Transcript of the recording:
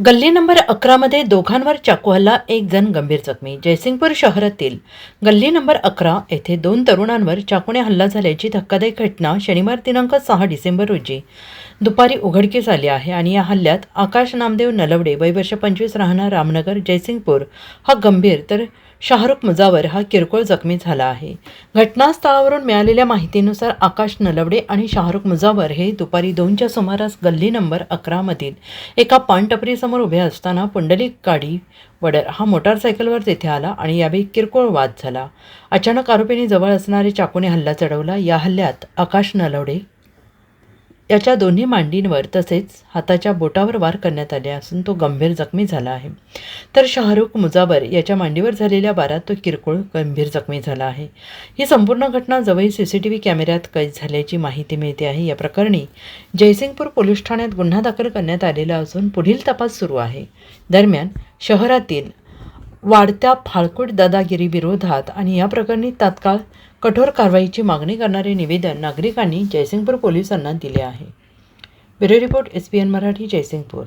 गल्ली नंबर 11 दोघांवर चाकू हल्ला, एक जण गंभीर जखमी. जयसिंगपूर शहरातील गल्ली नंबर 11 येथे दोन तरुणांवर चाकूने हल्ला झाल्याची धक्कादायक घटना शनिवार दिनांक 6 डिसेंबर रोजी दुपारी उघडकीस आली आहे. आणि या हल्ल्यात आकाश नामदेव नलवडे वय वर्ष 25 राहणार रामनगर जयसिंगपूर हा गंभीर, तर शाहरुख मुजावर हा किरकोळ जखमी झाला आहे. घटनास्थळावरून मिळालेल्या माहितीनुसार आकाश नलवडे आणि शाहरुख मुजावर हे दुपारी 2च्या सुमारास गल्ली नंबर 11 मधील एका पानटपरीसमोर उभे असताना पुंडलिक गाडी वडर हा मोटारसायकलवर तेथे आला आणि यावेळी किरकोळ वाद झाला. अचानक आरोपींनी जवळ असणारे चाकूने हल्ला चढवला. या हल्ल्यात आकाश नलवडे याच्या दोन्ही मांडींवर तसेच हाताच्या बोटावर वार करण्यात आले असून तो गंभीर जखमी झाला आहे. तर शाहरुख मुजावर याच्या मांडीवर झालेल्या वारात तो किरकोळ गंभीर जखमी झाला आहे. ही संपूर्ण घटना जवळील CCTV कॅमेऱ्यात कैद झाल्याची माहिती मिळते आहे. या प्रकरणी जयसिंगपूर पोलीस ठाण्यात गुन्हा दाखल करण्यात आलेला असून पुढील तपास सुरू आहे. दरम्यान शहरातील वाढत्या फाळकूट दादागिरी विरोधात आणि या प्रकरणी तात्काळ कठोर कारवाईची मागणी करणारे निवेदन नागरिकांनी जयसिंगपूर पोलिसांना दिले आहे. Bureau report SBN Marathi, Jaysingpur.